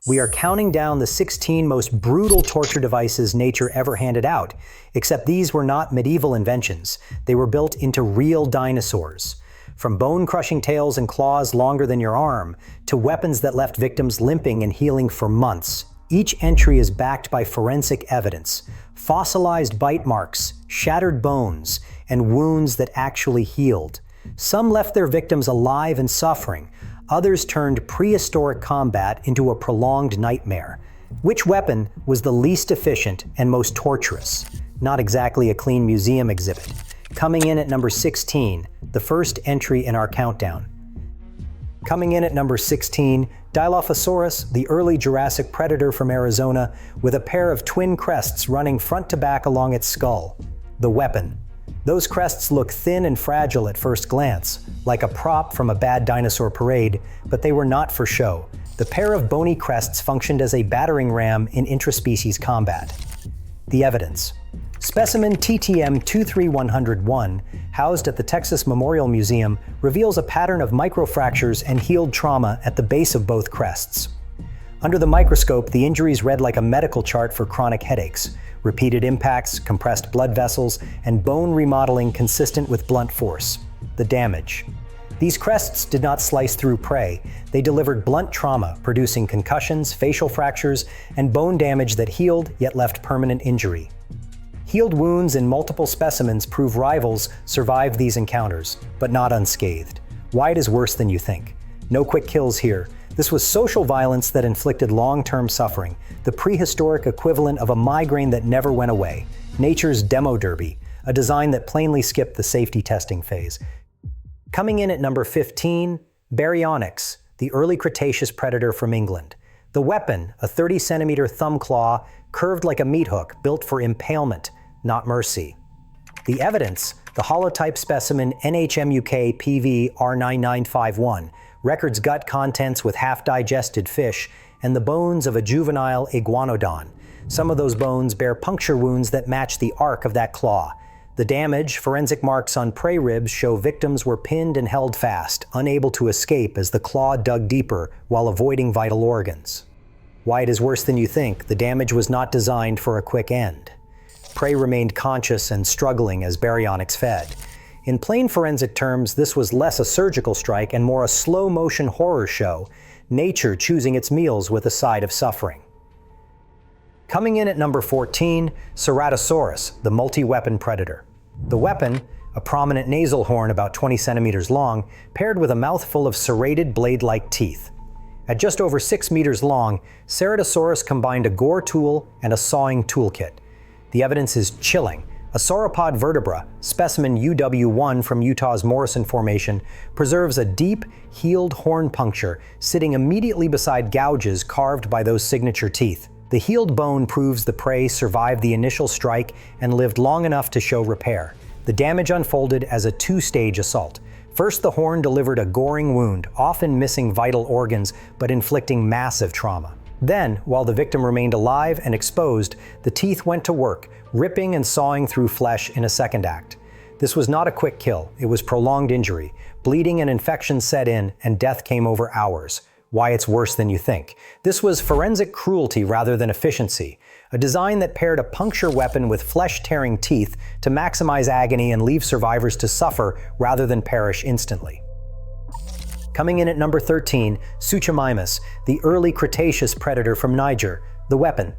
We are counting down the 16 most brutal torture devices nature ever handed out, except these were not medieval inventions. They were built into real dinosaurs. From bone-crushing tails and claws longer than your arm, to weapons that left victims limping and healing for months. Each entry is backed by forensic evidence, fossilized bite marks, shattered bones, and wounds that actually healed. Some left their victims alive and suffering. Others turned prehistoric combat into a prolonged nightmare. Which weapon was the least efficient and most torturous? Not exactly a clean museum exhibit. Coming in at number 16, the first entry in our countdown. Coming in at number 16, Dilophosaurus, the early Jurassic predator from Arizona, with a pair of twin crests running front to back along its skull. The weapon. Those crests look thin and fragile at first glance, like a prop from a bad dinosaur parade, but they were not for show. The pair of bony crests functioned as a battering ram in intraspecies combat. The evidence. Specimen TTM 23101, housed at the Texas Memorial Museum, reveals a pattern of microfractures and healed trauma at the base of both crests. Under the microscope, the injuries read like a medical chart for chronic headaches, repeated impacts, compressed blood vessels, and bone remodeling consistent with blunt force. The damage. These crests did not slice through prey. They delivered blunt trauma, producing concussions, facial fractures, and bone damage that healed yet left permanent injury. Healed wounds in multiple specimens prove rivals survived these encounters, but not unscathed. Why it is worse than you think. No quick kills here. This was social violence that inflicted long-term suffering, the prehistoric equivalent of a migraine that never went away. Nature's demo derby, a design that plainly skipped the safety testing phase. Coming in at number 15, Baryonyx, the early Cretaceous predator from England. The weapon, a 30-centimeter thumb claw, curved like a meat hook, built for impalement, not mercy. The evidence, the holotype specimen NHMUK PV R9951, records gut contents with half-digested fish, and the bones of a juvenile iguanodon. Some of those bones bear puncture wounds that match the arc of that claw. The damage, forensic marks on prey ribs show victims were pinned and held fast, unable to escape as the claw dug deeper while avoiding vital organs. Why it is worse than you think, the damage was not designed for a quick end. Prey remained conscious and struggling as Baryonyx fed. In plain forensic terms, this was less a surgical strike and more a slow-motion horror show, nature choosing its meals with a side of suffering. Coming in at number 14, Ceratosaurus, the multi-weapon predator. The weapon, a prominent nasal horn about 20 centimeters long, paired with a mouthful of serrated blade-like teeth. At just over 6 meters long, Ceratosaurus combined a gore tool and a sawing toolkit. The evidence is chilling. A sauropod vertebra, specimen UW1 from Utah's Morrison Formation, preserves a deep, healed horn puncture sitting immediately beside gouges carved by those signature teeth. The healed bone proves the prey survived the initial strike and lived long enough to show repair. The damage unfolded as a two-stage assault. First, the horn delivered a goring wound, often missing vital organs but inflicting massive trauma. Then, while the victim remained alive and exposed, the teeth went to work, ripping and sawing through flesh in a second act. This was not a quick kill, it was prolonged injury. Bleeding and infection set in, and death came over hours. Why it's worse than you think. This was forensic cruelty rather than efficiency. A design that paired a puncture weapon with flesh-tearing teeth to maximize agony and leave survivors to suffer rather than perish instantly. Coming in at number 13, Suchomimus, the early Cretaceous predator from Niger. The weapon.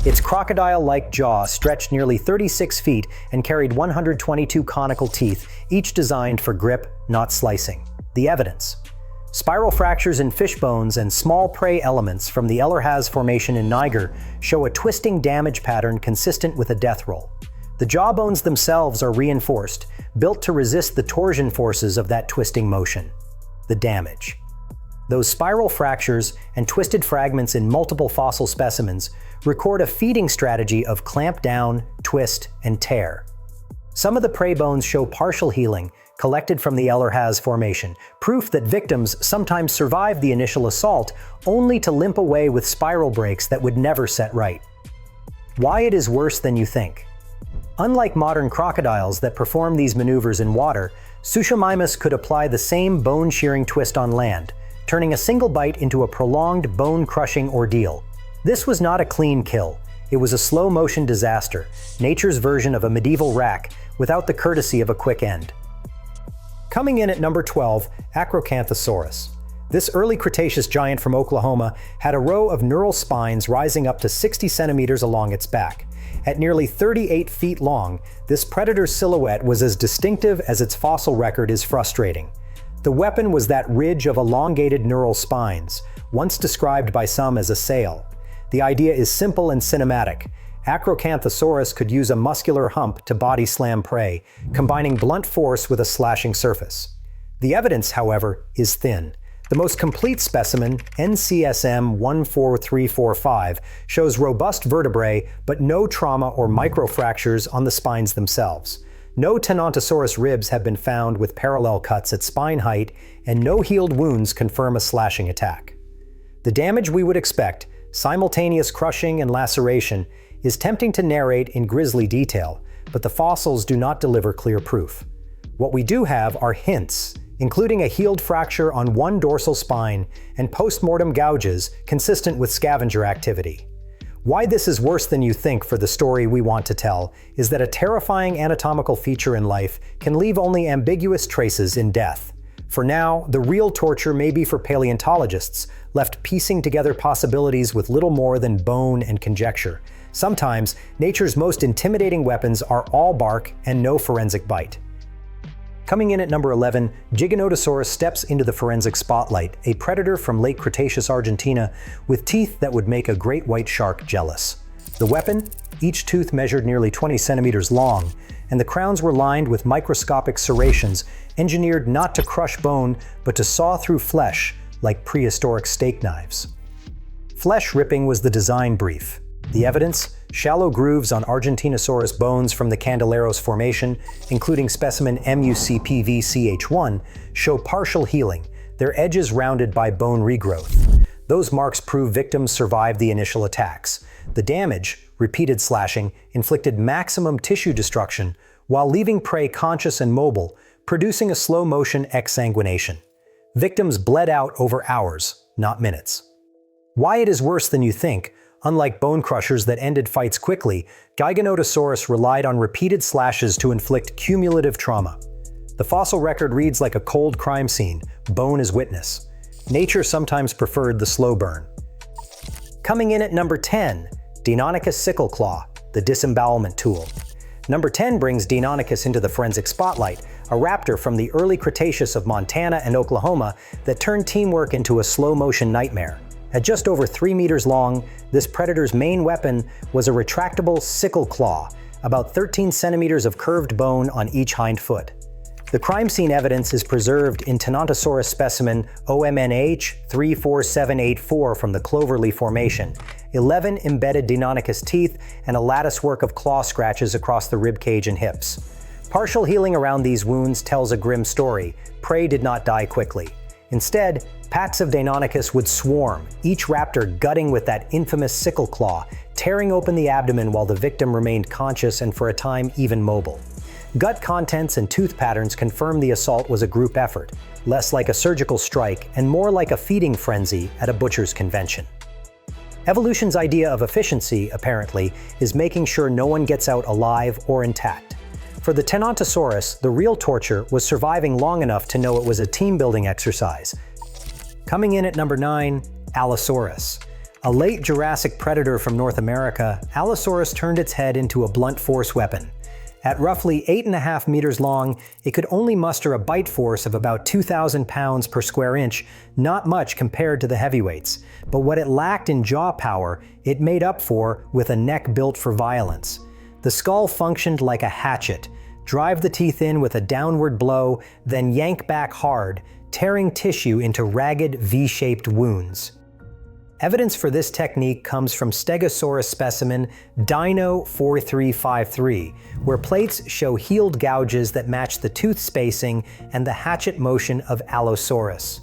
Its crocodile-like jaw stretched nearly 36 feet and carried 122 conical teeth, each designed for grip, not slicing. The evidence. Spiral fractures in fish bones and small prey elements from the Ellerhaz Formation in Niger show a twisting damage pattern consistent with a death roll. The jawbones themselves are reinforced, built to resist the torsion forces of that twisting motion. The damage. Those spiral fractures and twisted fragments in multiple fossil specimens record a feeding strategy of clamp down, twist, and tear. Some of the prey bones show partial healing, collected from the Ellerhaz Formation, proof that victims sometimes survive the initial assault only to limp away with spiral breaks that would never set right. Why it is worse than you think. Unlike modern crocodiles that perform these maneuvers in water, Suchomimus could apply the same bone-shearing twist on land, turning a single bite into a prolonged bone-crushing ordeal. This was not a clean kill. It was a slow-motion disaster, nature's version of a medieval rack without the courtesy of a quick end. Coming in at number 12, Acrocanthosaurus. This early Cretaceous giant from Oklahoma had a row of neural spines rising up to 60 centimeters along its back. At nearly 38 feet long, this predator's silhouette was as distinctive as its fossil record is frustrating. The weapon was that ridge of elongated neural spines, once described by some as a sail. The idea is simple and cinematic. Acrocanthosaurus could use a muscular hump to body slam prey, combining blunt force with a slashing surface. The evidence, however, is thin. The most complete specimen, NCSM 14345, shows robust vertebrae but no trauma or microfractures on the spines themselves. No Tyrannosaurus ribs have been found with parallel cuts at spine height, and no healed wounds confirm a slashing attack. The damage we would expect, simultaneous crushing and laceration, is tempting to narrate in grisly detail, but the fossils do not deliver clear proof. What we do have are hints, including a healed fracture on one dorsal spine and post-mortem gouges consistent with scavenger activity. Why this is worse than you think for the story we want to tell is that a terrifying anatomical feature in life can leave only ambiguous traces in death. For now, the real torture may be for paleontologists, left piecing together possibilities with little more than bone and conjecture. Sometimes, nature's most intimidating weapons are all bark and no forensic bite. Coming in at number 11, Giganotosaurus steps into the forensic spotlight, a predator from late Cretaceous Argentina with teeth that would make a great white shark jealous. The weapon? Each tooth measured nearly 20 centimeters long, and the crowns were lined with microscopic serrations, engineered not to crush bone, but to saw through flesh, like prehistoric steak knives. Flesh ripping was the design brief. The evidence? Shallow grooves on Argentinosaurus bones from the Candelaros Formation, including specimen MUCPVCH1, show partial healing, their edges rounded by bone regrowth. Those marks prove victims survived the initial attacks. The damage, repeated slashing, inflicted maximum tissue destruction while leaving prey conscious and mobile, producing a slow-motion exsanguination. Victims bled out over hours, not minutes. Why it is worse than you think? Unlike bone crushers that ended fights quickly, Giganotosaurus relied on repeated slashes to inflict cumulative trauma. The fossil record reads like a cold crime scene, bone as witness. Nature sometimes preferred the slow burn. Coming in at number 10, Deinonychus sickle claw, the disembowelment tool. Number 10 brings Deinonychus into the forensic spotlight, a raptor from the early Cretaceous of Montana and Oklahoma that turned teamwork into a slow-motion nightmare. At just over 3 meters long, this predator's main weapon was a retractable sickle claw, about 13 centimeters of curved bone on each hind foot. The crime scene evidence is preserved in Tyrannosaurus specimen OMNH 34784 from the Cloverleaf Formation, 11 embedded Deinonychus teeth, and a latticework of claw scratches across the ribcage and hips. Partial healing around these wounds tells a grim story. Prey did not die quickly. Instead, packs of Deinonychus would swarm, each raptor gutting with that infamous sickle claw, tearing open the abdomen while the victim remained conscious and for a time even mobile. Gut contents and tooth patterns confirm the assault was a group effort, less like a surgical strike and more like a feeding frenzy at a butcher's convention. Evolution's idea of efficiency, apparently, is making sure no one gets out alive or intact. For the Tyrannosaurus, the real torture was surviving long enough to know it was a team-building exercise. Coming in at number 9, Allosaurus. A late Jurassic predator from North America, Allosaurus turned its head into a blunt force weapon. At roughly 8.5 meters long, it could only muster a bite force of about 2,000 pounds per square inch, not much compared to the heavyweights. But what it lacked in jaw power, it made up for with a neck built for violence. The skull functioned like a hatchet. Drive the teeth in with a downward blow, then yank back hard, tearing tissue into ragged V-shaped wounds. Evidence for this technique comes from Stegosaurus specimen Dino 4353, where plates show healed gouges that match the tooth spacing and the hatchet motion of Allosaurus.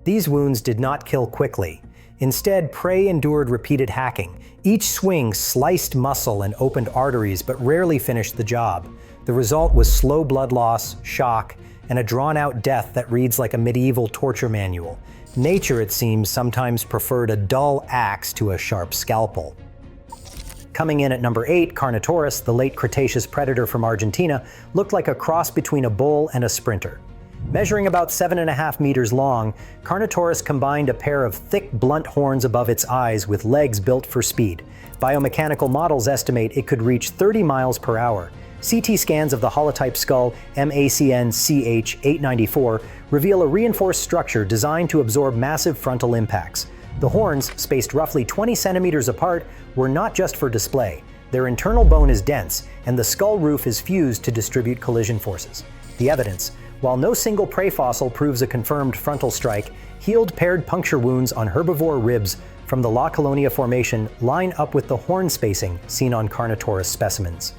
These wounds did not kill quickly. Instead, prey endured repeated hacking. Each swing sliced muscle and opened arteries, but rarely finished the job. The result was slow blood loss, shock, and a drawn-out death that reads like a medieval torture manual. Nature, it seems, sometimes preferred a dull axe to a sharp scalpel. Coming in at number 8, Carnotaurus, the late Cretaceous predator from Argentina, looked like a cross between a bull and a sprinter. Measuring about 7.5 meters long, Carnotaurus combined a pair of thick, blunt horns above its eyes with legs built for speed. Biomechanical models estimate it could reach 30 miles per hour. CT scans of the holotype skull MACN-CH894 reveal a reinforced structure designed to absorb massive frontal impacts. The horns, spaced roughly 20 centimeters apart, were not just for display. Their internal bone is dense, and the skull roof is fused to distribute collision forces. The evidence: while no single prey fossil proves a confirmed frontal strike, healed paired puncture wounds on herbivore ribs from the La Colonia Formation line up with the horn spacing seen on Carnotaurus specimens.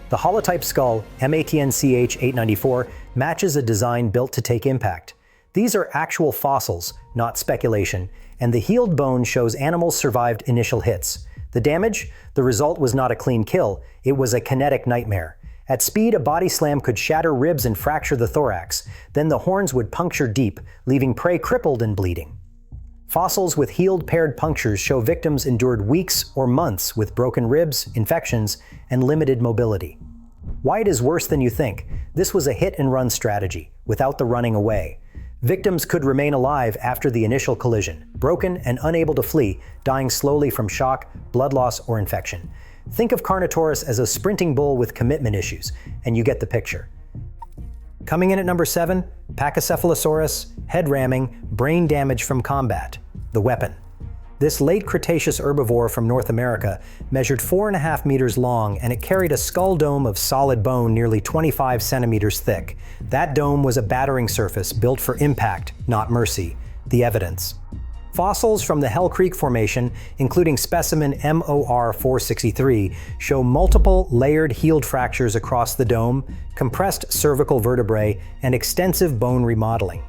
The holotype skull, MACN-CH894, matches a design built to take impact. These are actual fossils, not speculation, and the healed bone shows animals survived initial hits. The damage? The result was not a clean kill, it was a kinetic nightmare. At speed, a body slam could shatter ribs and fracture the thorax. Then the horns would puncture deep, leaving prey crippled and bleeding. Fossils with healed paired punctures show victims endured weeks or months with broken ribs, infections, and limited mobility. Why it is worse than you think? This was a hit-and-run strategy, without the running away. Victims could remain alive after the initial collision, broken and unable to flee, dying slowly from shock, blood loss, or infection. Think of Carnotaurus as a sprinting bull with commitment issues, and you get the picture. Coming in at number 7, Pachycephalosaurus, head ramming, brain damage from combat, the weapon. This late Cretaceous herbivore from North America measured 4.5 meters long, and it carried a skull dome of solid bone nearly 25 centimeters thick. That dome was a battering surface built for impact, not mercy. The evidence: fossils from the Hell Creek Formation, including specimen MOR463, show multiple layered healed fractures across the dome, compressed cervical vertebrae, and extensive bone remodeling.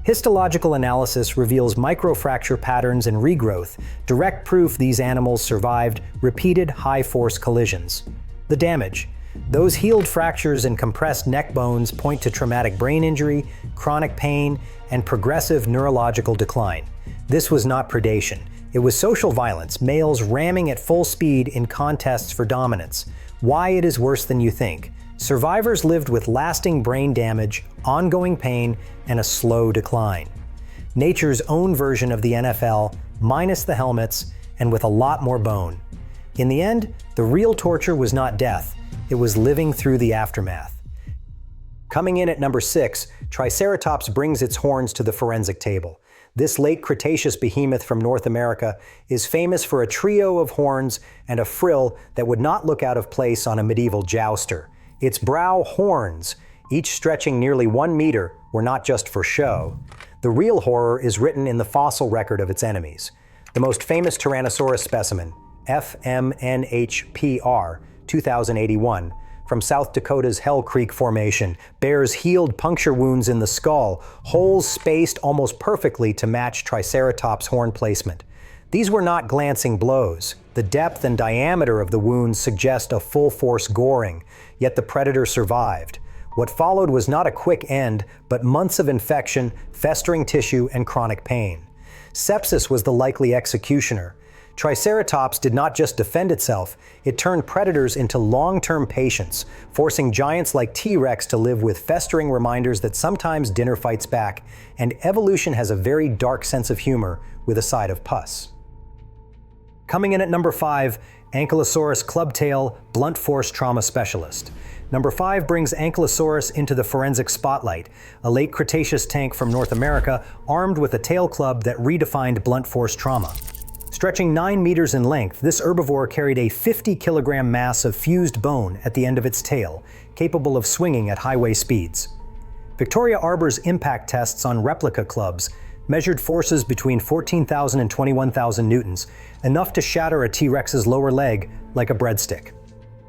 Histological analysis reveals microfracture patterns and regrowth, direct proof these animals survived repeated high-force collisions. The damage: those healed fractures and compressed neck bones point to traumatic brain injury, chronic pain, and progressive neurological decline. This was not predation. It was social violence, males ramming at full speed in contests for dominance. Why it is worse than you think? Survivors lived with lasting brain damage, ongoing pain, and a slow decline. Nature's own version of the NFL, minus the helmets, and with a lot more bone. In the end, the real torture was not death, it was living through the aftermath. Coming in at number 6, Triceratops brings its horns to the forensic table. This late Cretaceous behemoth from North America is famous for a trio of horns and a frill that would not look out of place on a medieval jouster. Its brow horns, each stretching nearly 1 meter, were not just for show. The real horror is written in the fossil record of its enemies. The most famous Tyrannosaurus specimen, FMNHPR 2081, from South Dakota's Hell Creek Formation, bears healed puncture wounds in the skull, holes spaced almost perfectly to match Triceratops' horn placement. These were not glancing blows. The depth and diameter of the wounds suggest a full-force goring, yet the predator survived. What followed was not a quick end, but months of infection, festering tissue, and chronic pain. Sepsis was the likely executioner. Triceratops did not just defend itself, it turned predators into long-term patients, forcing giants like T-Rex to live with festering reminders that sometimes dinner fights back, and evolution has a very dark sense of humor with a side of pus. Coming in at number 5, Ankylosaurus clubtail, blunt force trauma specialist. Number 5 brings Ankylosaurus into the forensic spotlight, a late Cretaceous tank from North America armed with a tail club that redefined blunt force trauma. Stretching 9 meters in length, this herbivore carried a 50-kilogram mass of fused bone at the end of its tail, capable of swinging at highway speeds. Victoria Arbor's impact tests on replica clubs measured forces between 14,000 and 21,000 newtons, enough to shatter a T-Rex's lower leg like a breadstick.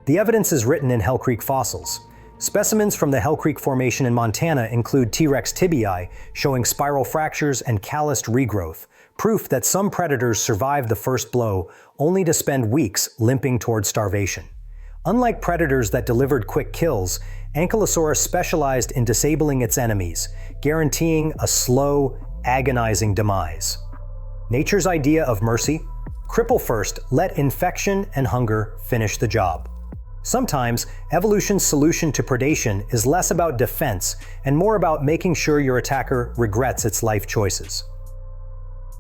The evidence is written in Hell Creek fossils. Specimens from the Hell Creek Formation in Montana include T-Rex tibiae, showing spiral fractures and calloused regrowth, proof that some predators survived the first blow, only to spend weeks limping toward starvation. Unlike predators that delivered quick kills, Ankylosaurus specialized in disabling its enemies, guaranteeing a slow, agonizing demise. Nature's idea of mercy? Cripple first, let infection and hunger finish the job. Sometimes, evolution's solution to predation is less about defense and more about making sure your attacker regrets its life choices.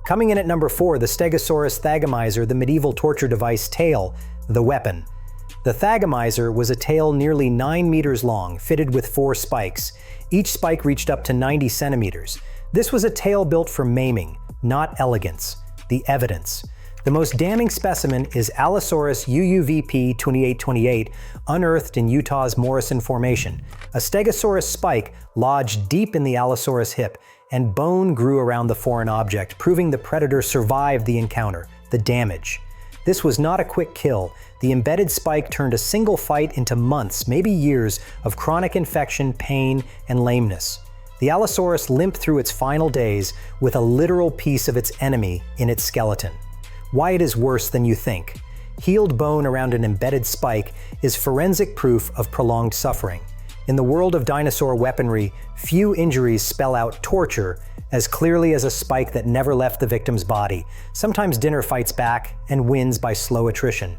Coming in at number 4, the Stegosaurus thagomizer, the medieval torture device tail, the weapon. The thagomizer was a tail nearly 9 meters long, fitted with 4 spikes. Each spike reached up to 90 centimeters. This was a tail built for maiming, not elegance. The evidence. The most damning specimen is Allosaurus UUVP 2828, unearthed in Utah's Morrison Formation. A Stegosaurus spike lodged deep in the Allosaurus hip, and bone grew around the foreign object, proving the predator survived the encounter. The damage. This was not a quick kill. The embedded spike turned a single fight into months, maybe years, of chronic infection, pain, and lameness. The Allosaurus limped through its final days with a literal piece of its enemy in its skeleton. Why it is worse than you think. Healed bone around an embedded spike is forensic proof of prolonged suffering. In the world of dinosaur weaponry, few injuries spell out torture as clearly as a spike that never left the victim's body. Sometimes dinner fights back and wins by slow attrition.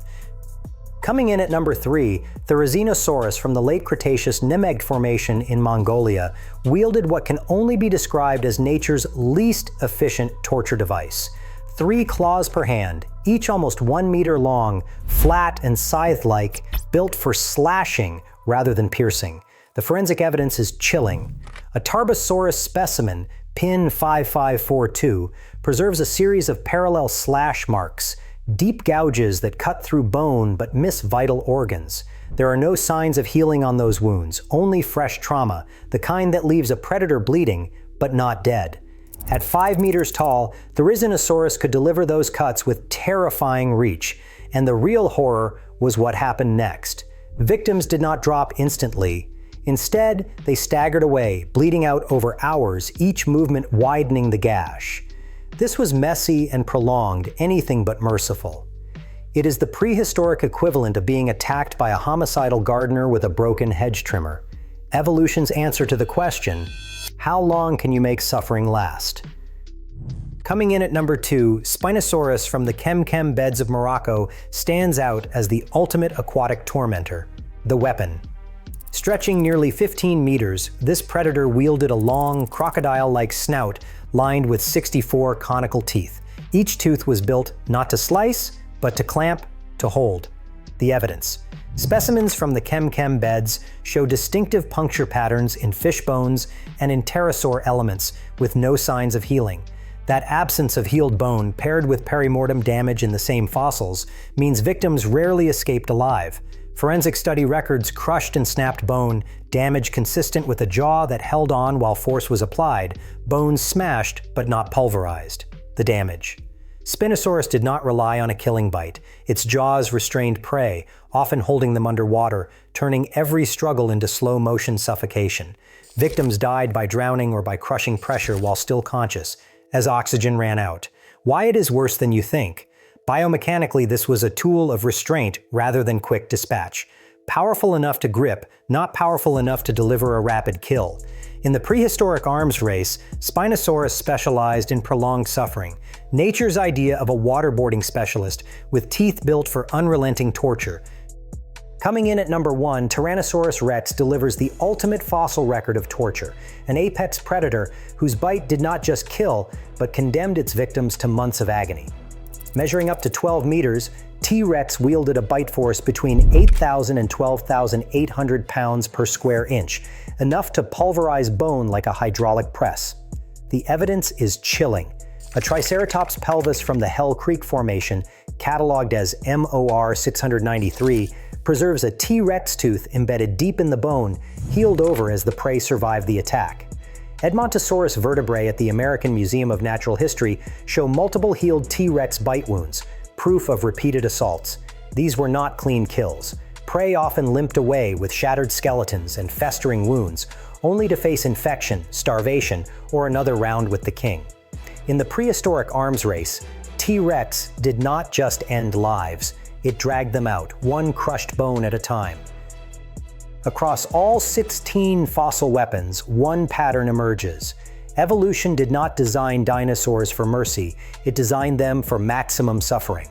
Coming in at number 3, Therizinosaurus from the late Cretaceous Nemegt Formation in Mongolia wielded what can only be described as nature's least efficient torture device. 3 claws per hand, each almost 1 meter long, flat and scythe-like, built for slashing rather than piercing. The forensic evidence is chilling. A Tarbosaurus specimen, pin 5542, preserves a series of parallel slash marks, deep gouges that cut through bone but miss vital organs. There are no signs of healing on those wounds, only fresh trauma, the kind that leaves a predator bleeding but not dead. At 5 meters tall, Therizinosaurus could deliver those cuts with terrifying reach, and the real horror was what happened next. Victims did not drop instantly. Instead, they staggered away, bleeding out over hours, each movement widening the gash. This was messy and prolonged, anything but merciful. It is the prehistoric equivalent of being attacked by a homicidal gardener with a broken hedge trimmer. Evolution's answer to the question, how long can you make suffering last? Coming in at number 2, Spinosaurus from the Kem Kem beds of Morocco stands out as the ultimate aquatic tormentor, the weapon. Stretching nearly 15 meters, this predator wielded a long, crocodile-like snout lined with 64 conical teeth. Each tooth was built not to slice, but to clamp, to hold. The evidence. Specimens from the Kem Kem beds show distinctive puncture patterns in fish bones and in pterosaur elements with no signs of healing. That absence of healed bone paired with perimortem damage in the same fossils means victims rarely escaped alive. Forensic study records crushed and snapped bone, damage consistent with a jaw that held on while force was applied, bones smashed but not pulverized. The damage. Spinosaurus did not rely on a killing bite. Its jaws restrained prey, often holding them underwater, turning every struggle into slow-motion suffocation. Victims died by drowning or by crushing pressure while still conscious, as oxygen ran out. Why it is worse than you think. Biomechanically, this was a tool of restraint rather than quick dispatch. Powerful enough to grip, not powerful enough to deliver a rapid kill. In the prehistoric arms race, Spinosaurus specialized in prolonged suffering, nature's idea of a waterboarding specialist with teeth built for unrelenting torture. Coming in at number 1, Tyrannosaurus rex delivers the ultimate fossil record of torture, an apex predator whose bite did not just kill, but condemned its victims to months of agony. Measuring up to 12 meters, T-Rex wielded a bite force between 8,000 and 12,800 pounds per square inch, enough to pulverize bone like a hydraulic press. The evidence is chilling. A Triceratops pelvis from the Hell Creek Formation, cataloged as MOR 693, preserves a T-Rex tooth embedded deep in the bone, healed over as the prey survived the attack. Edmontosaurus vertebrae at the American Museum of Natural History show multiple healed T-Rex bite wounds, proof of repeated assaults. These were not clean kills. Prey often limped away with shattered skeletons and festering wounds, only to face infection, starvation, or another round with the king. In the prehistoric arms race, T-Rex did not just end lives, it dragged them out, one crushed bone at a time. Across all 16 fossil weapons, one pattern emerges. Evolution did not design dinosaurs for mercy, it designed them for maximum suffering.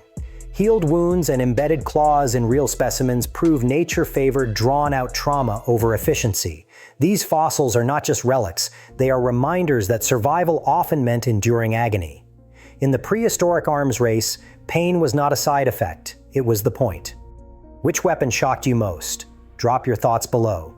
Healed wounds and embedded claws in real specimens prove nature favored drawn-out trauma over efficiency. These fossils are not just relics, they are reminders that survival often meant enduring agony. In the prehistoric arms race, pain was not a side effect, it was the point. Which weapon shocked you most? Drop your thoughts below.